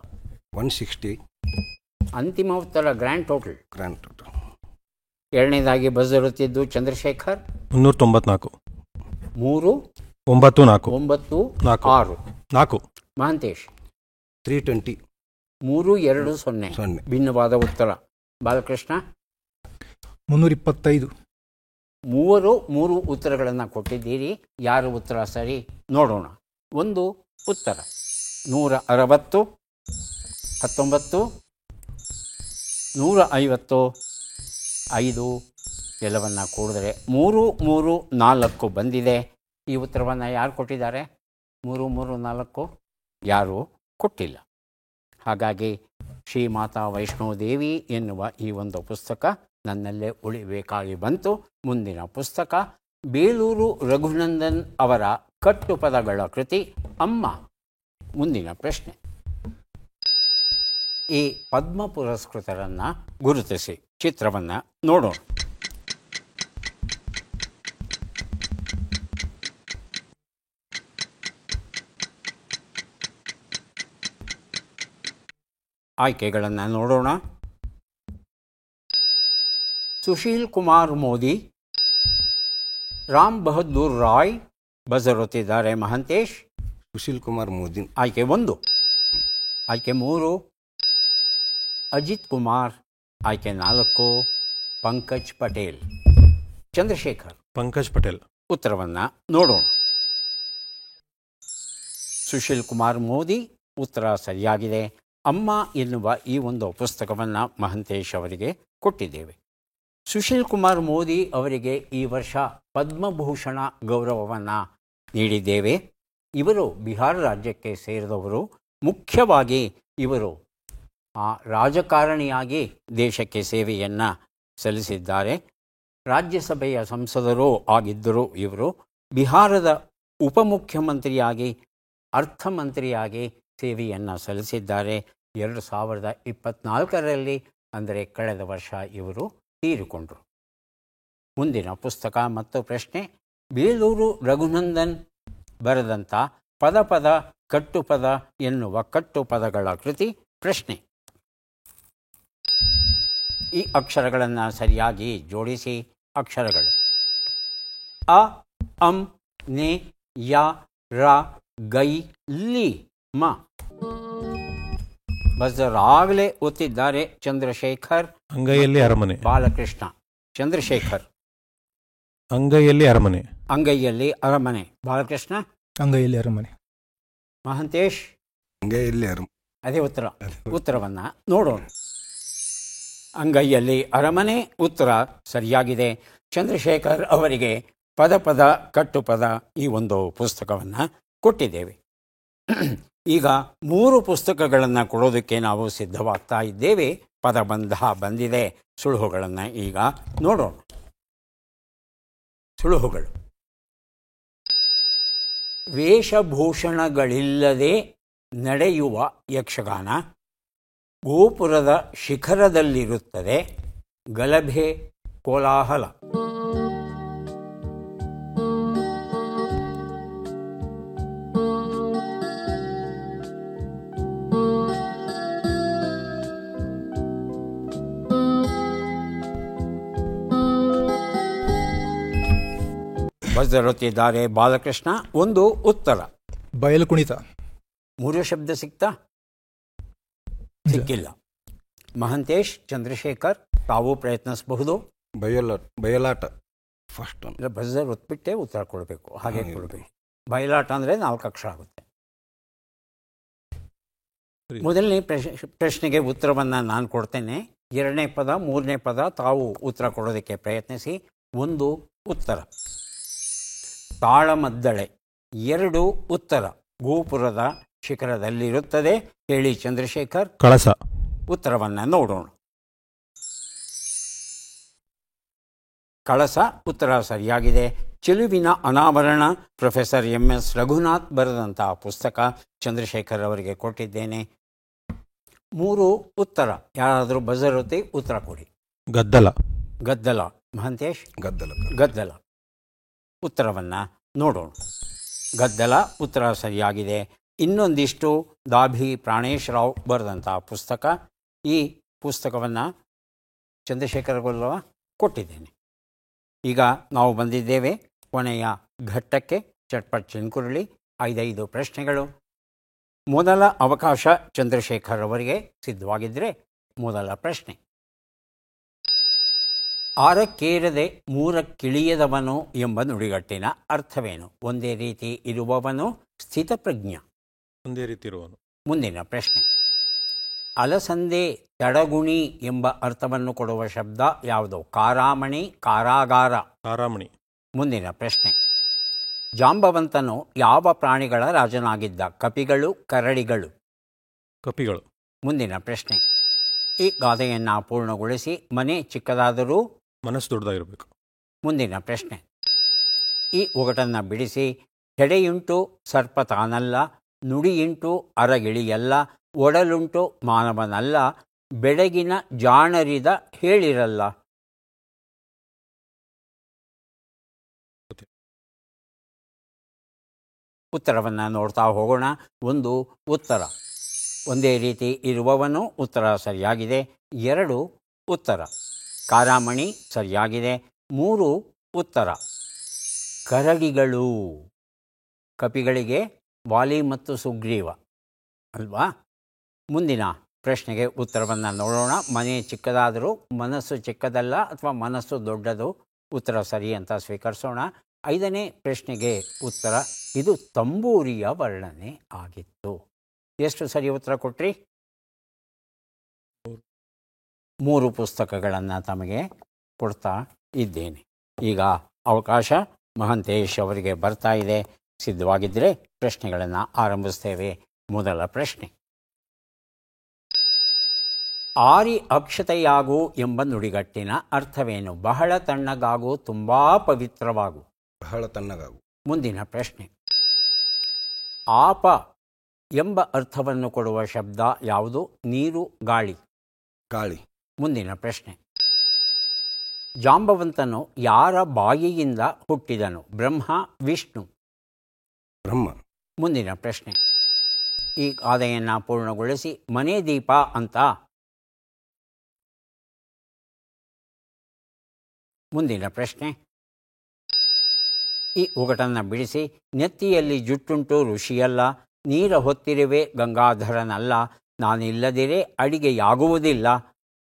[SPEAKER 3] 160
[SPEAKER 1] ಅಂತಿಮ ಉತ್ತರ ಗ್ರ್ಯಾಂಡ್ ಟೋಟಲ್.
[SPEAKER 3] Grand total.
[SPEAKER 1] ಎರಡನೇದಾಗಿ ಬದರುತ್ತಿದ್ದು ಚಂದ್ರಶೇಖರ್
[SPEAKER 2] 394.
[SPEAKER 1] 3
[SPEAKER 2] 94
[SPEAKER 1] 9
[SPEAKER 2] 4
[SPEAKER 1] 6.
[SPEAKER 2] 4.
[SPEAKER 1] ಮಹಾಂತೇಶ್
[SPEAKER 3] 320.
[SPEAKER 1] 3 2 0.
[SPEAKER 3] 0.
[SPEAKER 1] ಭಿನ್ನವಾದ ಉತ್ತರ. ಬಾಲಕೃಷ್ಣ
[SPEAKER 4] 325.
[SPEAKER 1] ಮೂರು ಉತ್ತರಗಳನ್ನು ಕೊಟ್ಟಿದ್ದೀರಿ. ಯಾರು ಉತ್ತರ ಸರಿ ನೋಡೋಣ. ಒಂದು ಉತ್ತರ 160, 19, 150, 5 ಎಲ್ಲವನ್ನು ಕೂಡಿದ್ರೆ 3 3 4 ಬಂದಿದೆ. ಈ ಉತ್ತರವನ್ನು ಯಾರು ಕೊಟ್ಟಿದ್ದಾರೆ? 3 3 4 ಯಾರೂ ಕೊಟ್ಟಿಲ್ಲ. ಹಾಗಾಗಿ ಶ್ರೀ ಮಾತಾ ವೈಷ್ಣೋದೇವಿ ಎನ್ನುವ ಈ ಒಂದು ಪುಸ್ತಕ ನನ್ನಲ್ಲೇ ಉಳಿಬೇಕಾಗಿ ಬಂತು. ಮುಂದಿನ ಪುಸ್ತಕ ಬೇಲೂರು ರಘುನಂದನ್ ಅವರ ಕಟ್ಟುಪದಗಳ ಕೃತಿ ಅಮ್ಮ. ಮುಂದಿನ ಪ್ರಶ್ನೆ, ಈ ಪದ್ಮ ಪುರಸ್ಕೃತರನ್ನು ಗುರುತಿಸಿ. ಚಿತ್ರವನ್ನು ನೋಡೋಣ. ಆಯ್ಕೆಗಳನ್ನು ನೋಡೋಣ. ಸುಶೀಲ್ ಕುಮಾರ್ ಮೋದಿ, ರಾಮ್ ಬಹದ್ದೂರ್ ರಾಯ್. ಬಜರುತ್ತಿದ್ದಾರೆ ಮಹಾಂತೇಶ್.
[SPEAKER 3] ಸುಶೀಲ್ ಕುಮಾರ್ ಮೋದಿ.
[SPEAKER 1] ಆಯ್ಕೆ 1. ಆಯ್ಕೆ 3 ಅಜಿತ್ ಕುಮಾರ್. ಆಯ್ಕೆ 4 ಪಂಕಜ್ ಪಟೇಲ್. ಚಂದ್ರಶೇಖರ್
[SPEAKER 2] ಪಂಕಜ್ ಪಟೇಲ್.
[SPEAKER 1] ಉತ್ತರವನ್ನು ನೋಡೋಣ. ಸುಶೀಲ್ ಕುಮಾರ್ ಮೋದಿ ಉತ್ತರ ಸರಿಯಾಗಿದೆ. ಅಮ್ಮ ಎನ್ನುವ ಈ ಒಂದು ಪುಸ್ತಕವನ್ನು ಮಹಾಂತೇಶ್ ಅವರಿಗೆ ಕೊಟ್ಟಿದ್ದೇವೆ. ಸುಶೀಲ್ ಕುಮಾರ್ ಮೋದಿ ಅವರಿಗೆ ಈ ವರ್ಷ ಪದ್ಮಭೂಷಣ ಗೌರವವನ್ನು ನೀಡಿದ್ದೇವೆ. ಇವರು ಬಿಹಾರ ರಾಜ್ಯಕ್ಕೆ ಸೇರಿದವರು. ಮುಖ್ಯವಾಗಿ ಇವರು ರಾಜಕಾರಣಿಯಾಗಿ ದೇಶಕ್ಕೆ ಸೇವೆಯನ್ನು ಸಲ್ಲಿಸಿದ್ದಾರೆ. ರಾಜ್ಯಸಭೆಯ ಸಂಸದರೂ ಆಗಿದ್ದರು ಇವರು. ಬಿಹಾರದ ಉಪಮುಖ್ಯಮಂತ್ರಿಯಾಗಿ, ಅರ್ಥಮಂತ್ರಿಯಾಗಿ ಸೇವೆಯನ್ನು ಸಲ್ಲಿಸಿದ್ದಾರೆ. 2024ರಲ್ಲಿ ಅಂದರೆ ಕಳೆದ ವರ್ಷ ಇವರು ತೀರಿಕೊಂಡರು. ಮುಂದಿನ ಪುಸ್ತಕ ಮತ್ತು ಪ್ರಶ್ನೆ, ಬೇಲೂರು ರಘುನಂದನ್ ಬರೆದಂಥ ಪದ ಕಟ್ಟುಪದ ಎನ್ನುವ ಕಟ್ಟುಪದಗಳ ಕೃತಿ. ಪ್ರಶ್ನೆ, ಈ ಅಕ್ಷರಗಳನ್ನು ಸರಿಯಾಗಿ ಜೋಡಿಸಿ. ಅಕ್ಷರಗಳು ಅ, ಅಂ, ನೆ, ಯ, ರ, ಗೈ, ಲಿ, ಮ. ಬಜರಾಗಲೇ ಒತ್ತಿದ್ದಾರೆ ಚಂದ್ರಶೇಖರ್.
[SPEAKER 2] ಅಂಗೈಯಲ್ಲಿ ಅರಮನೆ.
[SPEAKER 1] ಬಾಲಕೃಷ್ಣ. ಚಂದ್ರಶೇಖರ್
[SPEAKER 2] ಅಂಗೈಯಲ್ಲಿ ಅರಮನೆ.
[SPEAKER 1] ಅಂಗೈಯಲ್ಲಿ ಅರಮನೆ. ಬಾಲಕೃಷ್ಣ
[SPEAKER 4] ಅಂಗೈಯಲ್ಲಿ ಅರಮನೆ.
[SPEAKER 1] ಮಹಾಂತೇಶ್
[SPEAKER 3] ಅಂಗೈಯಲ್ಲಿ
[SPEAKER 1] ಅದೇ ಉತ್ತರ. ಉತ್ತರವನ್ನು ನೋಡೋಣ. ಅಂಗೈಯಲ್ಲಿ ಅರಮನೆ ಉತ್ತರ ಸರಿಯಾಗಿದೆ. ಚಂದ್ರಶೇಖರ್ ಅವರಿಗೆ ಪದ ಕಟ್ಟುಪದ ಈ ಒಂದು ಪುಸ್ತಕವನ್ನು ಕೊಟ್ಟಿದ್ದೇವೆ. ಈಗ 3 ಪುಸ್ತಕಗಳನ್ನು ಕೊಡೋದಕ್ಕೆ ನಾವು ಸಿದ್ಧವಾಗ್ತಾ ಇದ್ದೇವೆ. ಪದಬಂಧ ಬಂದಿದೆ. ಸುಳುಹುಗಳನ್ನು ಈಗ ನೋಡೋಣ. ಸುಳುಹುಗಳು: ವೇಷಭೂಷಣಗಳಿಲ್ಲದೆ ನಡೆಯುವ ಯಕ್ಷಗಾನ, ಗೋಪುರದ ಶಿಖರದಲ್ಲಿರುತ್ತದೆ, ಗಲಭೆ ಕೋಲಾಹಲ. ಬಜರುತ್ತಿದ್ದಾರೆ ಬಾಲಕೃಷ್ಣ. 1 ಉತ್ತರ.
[SPEAKER 4] ಬಯಲು ಕುಣಿತ.
[SPEAKER 1] 3 ಶಬ್ದ ಸಿಕ್ತಾ? ಸಿಕ್ಕಿಲ್ಲ. ಮಹಾಂತೇಶ್, ಚಂದ್ರಶೇಖರ್ ತಾವು ಪ್ರಯತ್ನಿಸಬಹುದು.
[SPEAKER 3] ಬಯಲಾಟ ಫಸ್ಟ್ ಒನ್.
[SPEAKER 1] ಬಜರ್ ಒತ್ಬಿಟ್ಟೆ ಉತ್ತರ ಕೊಡಬೇಕು. ಹಾಗೆ ಕೊಡಬೇಕು. ಬಯಲಾಟ ಅಂದರೆ 4 ಅಕ್ಷರ ಆಗುತ್ತೆ. ಮೊದಲನೇ ಪ್ರಶ್ನೆಗೆ ಉತ್ತರವನ್ನು ನಾನು ಕೊಡ್ತೇನೆ. 2ನೇ ಪದ 3ನೇ ಪದ ತಾವು ಉತ್ತರ ಕೊಡೋದಕ್ಕೆ ಪ್ರಯತ್ನಿಸಿ. 1 ಉತ್ತರ. ತಾಳಮದ್ದಳೆ. 2 ಉತ್ತರ. ಗೋಪುರದ ಶಿಖರದಲ್ಲಿರುತ್ತದೆ. ಹೇಳಿ ಚಂದ್ರಶೇಖರ್.
[SPEAKER 2] ಕಳಸ.
[SPEAKER 1] ಉತ್ತರವನ್ನು ನೋಡೋಣ. ಕಳಸ ಉತ್ತರ ಸರಿಯಾಗಿದೆ. ಚೆಲುವಿನ ಅನಾವರಣ ಪ್ರೊಫೆಸರ್ MS ರಘುನಾಥ್ ಬರೆದಂತಹ ಪುಸ್ತಕ. ಚಂದ್ರಶೇಖರ್ ಅವರಿಗೆ ಕೊಟ್ಟಿದ್ದೇನೆ. 3 ಉತ್ತರ. ಯಾರಾದರೂ ಬಜರುತ್ತಿ ಉತ್ತರ ಕೊಡಿ.
[SPEAKER 2] ಗದ್ದಲ.
[SPEAKER 1] ಗದ್ದಲ. ಮಹಾಂತೇಶ್.
[SPEAKER 3] ಗದ್ದಲ.
[SPEAKER 1] ಗದ್ದಲ. ಉತ್ತರವನ್ನು ನೋಡೋಣ. ಗದ್ದಲ ಉತ್ತರ ಸರಿಯಾಗಿದೆ. ಇನ್ನೊಂದಿಷ್ಟು ದಾಭಿ ಪ್ರಾಣೇಶ್ರಾವ್ ಬರೆದಂಥ ಪುಸ್ತಕ. ಈ ಪುಸ್ತಕವನ್ನು ಚಂದ್ರಶೇಖರಗೊಲ್ಲವ ಕೊಟ್ಟಿದ್ದೇನೆ. ಈಗ ನಾವು ಬಂದಿದ್ದೇವೆ ಕೊನೆಯ ಘಟ್ಟಕ್ಕೆ. ಚಟ್ಪಟ್ ಚಿನ್ಕುರುಳಿ 5 ಪ್ರಶ್ನೆಗಳು. ಮೊದಲ ಅವಕಾಶ ಚಂದ್ರಶೇಖರ್ ಅವರಿಗೆ ಸಿದ್ಧವಾಗಿದ್ದರೆ ಮೊದಲ ಪ್ರಶ್ನೆ. ಆರಕ್ಕೇರದೆ ಮೂರಕ್ಕಿಳಿಯದವನು ಎಂಬ ನುಡಿಗಟ್ಟಿನ ಅರ್ಥವೇನು? ಒಂದೇ ರೀತಿ ಇರುವವನು ಸ್ಥಿತಪ್ರಜ್ಞ.
[SPEAKER 2] ಒಂದೇ ರೀತಿ ಇರುವನು.
[SPEAKER 1] ಮುಂದಿನ ಪ್ರಶ್ನೆ. ಅಲಸಂದೆ ತಡಗುಣಿ ಎಂಬ ಅರ್ಥವನ್ನು ಕೊಡುವ ಶಬ್ದ ಯಾವುದು? ಕಾರಾಮಣಿ, ಕಾರಾಗಾರ.
[SPEAKER 2] ಕಾರಾಮಣಿ.
[SPEAKER 1] ಮುಂದಿನ ಪ್ರಶ್ನೆ. ಜಾಂಬವಂತನು ಯಾವ ಪ್ರಾಣಿಗಳ ರಾಜನಾಗಿದ್ದ? ಕಪಿಗಳು, ಕರಡಿಗಳು.
[SPEAKER 2] ಕಪಿಗಳು.
[SPEAKER 1] ಮುಂದಿನ ಪ್ರಶ್ನೆ. ಈ ಗಾದೆಯನ್ನು ಪೂರ್ಣಗೊಳಿಸಿ. ಮನೆ ಚಿಕ್ಕದಾದರೂ
[SPEAKER 2] ಮನಸ್ಸು ದೊಡ್ಡದಾಗಿರಬೇಕು.
[SPEAKER 1] ಮುಂದಿನ ಪ್ರಶ್ನೆ. ಈ ಒಗಟನ್ನು ಬಿಡಿಸಿ. ಹೆಡೆಯುಂಟು ಸರ್ಪ ತಾನಲ್ಲ, ನುಡಿಯುಂಟು ಅರಗಿಳಿಯಲ್ಲ, ಒಡಲುಂಟು ಮಾನವನಲ್ಲ, ಬೆಡಗಿನ ಜಾಣರಿದ ಹೇಳಿರಲ್ಲ. ಉತ್ತರವನ್ನು ನೋಡ್ತಾ ಹೋಗೋಣ. 1 ಉತ್ತರ. ಒಂದೇ ರೀತಿ ಇರುವವನು ಉತ್ತರ ಸರಿಯಾಗಿದೆ. 2 ಉತ್ತರ. ಕಾರಾಮಣಿ ಸರಿಯಾಗಿದೆ. 3 ಉತ್ತರ. ಕರಡಿಗಳು. ಕಪಿಗಳಿಗೆ ವಾಲಿ ಮತ್ತು ಸುಗ್ರೀವ ಅಲ್ವಾ? ಮುಂದಿನ ಪ್ರಶ್ನೆಗೆ ಉತ್ತರವನ್ನು ನೋಡೋಣ. ಮನೆ ಚಿಕ್ಕದಾದರೂ ಮನಸ್ಸು ಚಿಕ್ಕದಲ್ಲ ಅಥವಾ ಮನಸ್ಸು ದೊಡ್ಡದು. ಉತ್ತರ ಸರಿ ಅಂತ ಸ್ವೀಕರಿಸೋಣ. 5ನೇ ಪ್ರಶ್ನೆಗೆ ಉತ್ತರ. ಇದು ತಂಬೂರಿಯ ವರ್ಣನೆ ಆಗಿತ್ತು. ಎಷ್ಟು ಸರಿ ಉತ್ತರ ಕೊಟ್ರಿ? 3 ಪುಸ್ತಕಗಳನ್ನು ತಮಗೆ ಕೊಡ್ತಾ ಇದ್ದೇನೆ. ಈಗ ಅವಕಾಶ ಮಹಾಂತೇಶ್ ಅವರಿಗೆ ಬರ್ತಾ ಇದೆ. ಸಿದ್ಧವಾಗಿದ್ದರೆ ಪ್ರಶ್ನೆಗಳನ್ನು ಆರಂಭಿಸ್ತೇವೆ. ಮೊದಲ ಪ್ರಶ್ನೆ. ಆರಿ ಅಕ್ಷತೆಯಾಗು ಎಂಬ ನುಡಿಗಟ್ಟಿನ ಅರ್ಥವೇನು? ಬಹಳ ತಣ್ಣಗಾಗು, ತುಂಬ ಪವಿತ್ರವಾಗು.
[SPEAKER 3] ಬಹಳ ತಣ್ಣಗಾಗು.
[SPEAKER 1] ಮುಂದಿನ ಪ್ರಶ್ನೆ. ಆಪ ಎಂಬ ಅರ್ಥವನ್ನು ಕೊಡುವ ಶಬ್ದ ಯಾವುದು? ನೀರು, ಗಾಳಿ.
[SPEAKER 3] ಗಾಳಿ.
[SPEAKER 1] ಮುಂದಿನ ಪ್ರಶ್ನೆ. ಜಾಂಬವಂತನು ಯಾರ ಬಾಯಿಯಿಂದ ಹುಟ್ಟಿದನು? ಬ್ರಹ್ಮ, ವಿಷ್ಣು.
[SPEAKER 3] ಬ್ರಹ್ಮ.
[SPEAKER 1] ಮುಂದಿನ ಪ್ರಶ್ನೆ. ಈ ಗಾದೆಯನ್ನು ಪೂರ್ಣಗೊಳಿಸಿ. ಮನೆ ದೀಪ ಅಂತ. ಮುಂದಿನ ಪ್ರಶ್ನೆ. ಈ ಒಗಟನ್ನು ಬಿಡಿಸಿ. ನೆತ್ತಿಯಲ್ಲಿ ಜುಟ್ಟುಂಟು ಋಷಿಯಲ್ಲ, ನೀರ ಹೊತ್ತಿರುವೆ ಗಂಗಾಧರನಲ್ಲ, ನಾನಿಲ್ಲದಿರೇ ಅಡಿಗೆಯಾಗುವುದಿಲ್ಲ,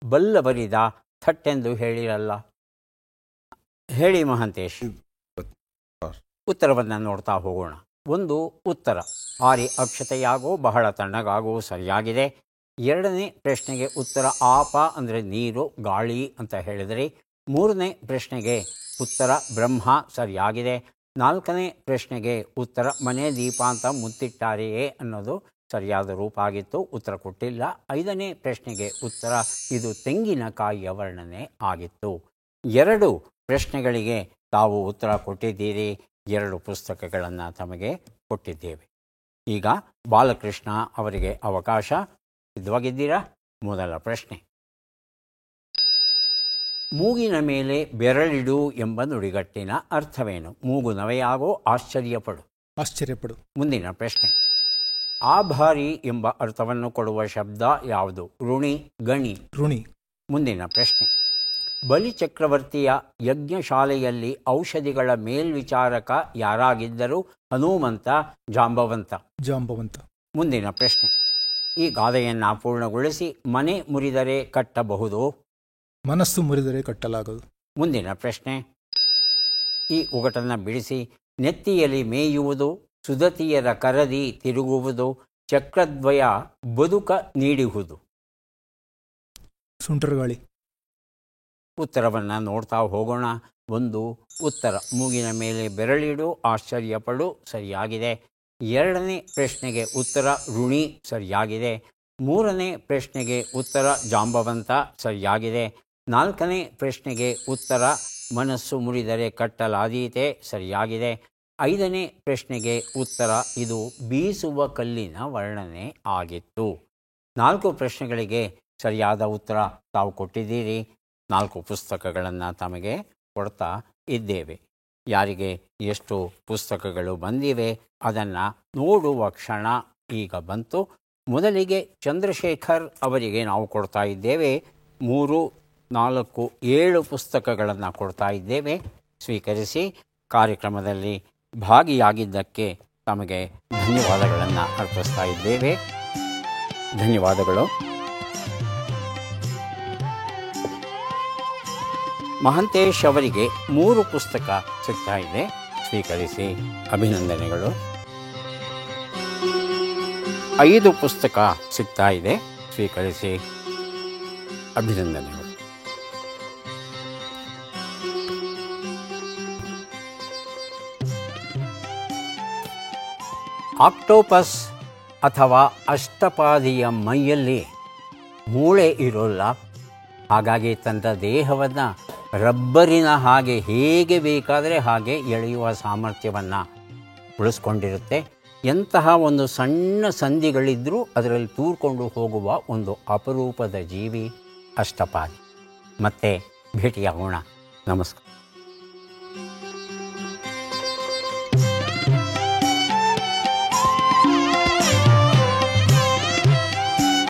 [SPEAKER 1] ಬಲ್ಲವರಿದ ಥಟ್ಟೆಂದು ಹೇಳಿರಲ್ಲ. ಹೇಳಿ ಮಹಾಂತೇಶ್. ಉತ್ತರವನ್ನು ನೋಡ್ತಾ ಹೋಗೋಣ. 1 ಉತ್ತರ. ಆರಿ ಅಕ್ಷತೆಯಾಗೋ, ಬಹಳ ತಣ್ಣಗಾಗೋ ಸರಿಯಾಗಿದೆ. 2ನೇ ಪ್ರಶ್ನೆಗೆ ಉತ್ತರ ಆಪ ಅಂದರೆ ನೀರು, ಗಾಳಿ ಅಂತ ಹೇಳಿದರೆ. 3ನೇ ಪ್ರಶ್ನೆಗೆ ಉತ್ತರ ಬ್ರಹ್ಮ ಸರಿಯಾಗಿದೆ. 4ನೇ ಪ್ರಶ್ನೆಗೆ ಉತ್ತರ ಮನೆ ದೀಪ ಅಂತ ಮುತ್ತಿಟ್ಟಾರೆಯೇ ಅನ್ನೋದು ಸರಿಯಾದ ರೂಪ ಆಗಿತ್ತು. ಉತ್ತರ ಕೊಟ್ಟಿಲ್ಲ. 5ನೇ ಪ್ರಶ್ನೆಗೆ ಉತ್ತರ ಇದು ತೆಂಗಿನಕಾಯಿಯ ವರ್ಣನೆ ಆಗಿತ್ತು. 2 ಪ್ರಶ್ನೆಗಳಿಗೆ ತಾವು ಉತ್ತರ ಕೊಟ್ಟಿದ್ದೀರಿ. 2 ಪುಸ್ತಕಗಳನ್ನು ತಮಗೆ ಕೊಟ್ಟಿದ್ದೇವೆ. ಈಗ ಬಾಲಕೃಷ್ಣ ಅವರಿಗೆ ಅವಕಾಶ. ಸಿದ್ಧವಾಗಿದ್ದೀರಾ? ಮೊದಲ ಪ್ರಶ್ನೆ. ಮೂಗಿನ ಮೇಲೆ ಬೆರಳಿಡು ಎಂಬ ನುಡಿಗಟ್ಟಿನ ಅರ್ಥವೇನು? ಮೂಗು ನವೆಯಾಗೋ, ಆಶ್ಚರ್ಯಪಡು.
[SPEAKER 4] ಆಶ್ಚರ್ಯಪಡು.
[SPEAKER 1] ಮುಂದಿನ ಪ್ರಶ್ನೆ. ಆಭಾರಿ ಎಂಬ ಅರ್ಥವನ್ನು ಕೊಡುವ ಶಬ್ದ ಯಾವುದು? ಋಣಿ, ಗಣಿ.
[SPEAKER 4] ಋಣಿ.
[SPEAKER 1] ಮುಂದಿನ ಪ್ರಶ್ನೆ. ಬಲಿಚಕ್ರವರ್ತಿಯ ಯಜ್ಞಶಾಲೆಯಲ್ಲಿ ಔಷಧಿಗಳ ಮೇಲ್ವಿಚಾರಕ ಯಾರಾಗಿದ್ದರು? ಹನುಮಂತ, ಜಾಂಬವಂತ.
[SPEAKER 4] ಜಾಂಬವಂತ.
[SPEAKER 1] ಮುಂದಿನ ಪ್ರಶ್ನೆ. ಈ ಗಾದೆಯನ್ನು ಪೂರ್ಣಗೊಳಿಸಿ. ಮನೆ ಮುರಿದರೆ ಕಟ್ಟಬಹುದು.
[SPEAKER 4] ಮನಸ್ಸು ಮುರಿದರೆ ಕಟ್ಟಲಾಗದು.
[SPEAKER 1] ಮುಂದಿನ ಪ್ರಶ್ನೆ. ಈ ಒಗಟನ್ನು ಬಿಡಿಸಿ. ನೆತ್ತಿಯಲ್ಲಿ ಮೇಯುವುದು, ಸುದತಿಯರ ಕರದಿ ತಿರುಗುವುದು, ಚಕ್ರದ್ವಯ ಬದುಕ ನೀಡುವುದು.
[SPEAKER 4] ಸುಂಟರಗಾಳಿ.
[SPEAKER 1] ಉತ್ತರವನ್ನು ನೋಡ್ತಾ ಹೋಗೋಣ. 1 ಉತ್ತರ. ಮೂಗಿನ ಮೇಲೆ ಬೆರಳಿಡು, ಆಶ್ಚರ್ಯಪಡು ಸರಿಯಾಗಿದೆ. 2ನೇ ಪ್ರಶ್ನೆಗೆ ಉತ್ತರ ಋಣಿ ಸರಿಯಾಗಿದೆ. 3ನೇ ಪ್ರಶ್ನೆಗೆ ಉತ್ತರ ಜಾಂಬವಂತ ಸರಿಯಾಗಿದೆ. 4ನೇ ಪ್ರಶ್ನೆಗೆ ಉತ್ತರ ಮನಸ್ಸು ಮುರಿದರೆ ಕಟ್ಟಲಾದೀತೆ ಸರಿಯಾಗಿದೆ. 5ನೇ ಪ್ರಶ್ನೆಗೆ ಉತ್ತರ ಇದು ಬೀಸುವ ಕಲ್ಲಿನ ವರ್ಣನೆ ಆಗಿತ್ತು. 4 ಪ್ರಶ್ನೆಗಳಿಗೆ ಸರಿಯಾದ ಉತ್ತರ ತಾವು ಕೊಟ್ಟಿದ್ದೀರಿ. 4 ಪುಸ್ತಕಗಳನ್ನು ತಮಗೆ ಕೊಡ್ತಾ ಇದ್ದೇವೆ. ಯಾರಿಗೆ ಎಷ್ಟು ಪುಸ್ತಕಗಳು ಬಂದಿವೆ ಅದನ್ನು ನೋಡುವ ಕ್ಷಣ ಈಗ ಬಂತು. ಮೊದಲಿಗೆ ಚಂದ್ರಶೇಖರ್ ಅವರಿಗೆ ನಾವು ಕೊಡ್ತಾ ಇದ್ದೇವೆ 3, 4, 7 ಪುಸ್ತಕಗಳನ್ನು ಕೊಡ್ತಾ ಇದ್ದೇವೆ. ಸ್ವೀಕರಿಸಿ. ಕಾರ್ಯಕ್ರಮದಲ್ಲಿ ಭಾಗಿಯಾಗಿದ್ದಕ್ಕೆ ತಮಗೆ ಧನ್ಯವಾದಗಳನ್ನು ಅರ್ಪಿಸ್ತಾ ಇದ್ದೇವೆ. ಧನ್ಯವಾದಗಳು. ಮಹಾಂತೇಶ್ ಅವರಿಗೆ 3 ಪುಸ್ತಕ ಸಿಗ್ತಾ ಇದೆ. ಸ್ವೀಕರಿಸಿ. ಅಭಿನಂದನೆಗಳು. 5 ಪುಸ್ತಕ ಸಿಗ್ತಾ ಇದೆ. ಸ್ವೀಕರಿಸಿ. ಅಭಿನಂದನೆಗಳು. ಆಕ್ಟೋಪಸ್ ಅಥವಾ ಅಷ್ಟಪಾದಿಯ ಮೈಯಲ್ಲಿ ಮೂಳೆ ಇರೋಲ್ಲ. ಹಾಗಾಗಿ ತನ್ನ ದೇಹವನ್ನು ರಬ್ಬರಿನ ಹಾಗೆ ಹೇಗೆ ಬೇಕಾದರೆ ಹಾಗೆ ಎಳೆಯುವ ಸಾಮರ್ಥ್ಯವನ್ನು ಉಳಿಸ್ಕೊಂಡಿರುತ್ತೆ. ಎಂತಹ ಒಂದು ಸಣ್ಣ ಸಂಧಿಗಳಿದ್ದರೂ ಅದರಲ್ಲಿ ತೂರ್ಕೊಂಡು ಹೋಗುವ ಒಂದು ಅಪರೂಪದ ಜೀವಿ ಅಷ್ಟಪಾದಿ. ಮತ್ತೆ ಭೇಟಿಯಾಗೋಣ. ನಮಸ್ಕಾರ.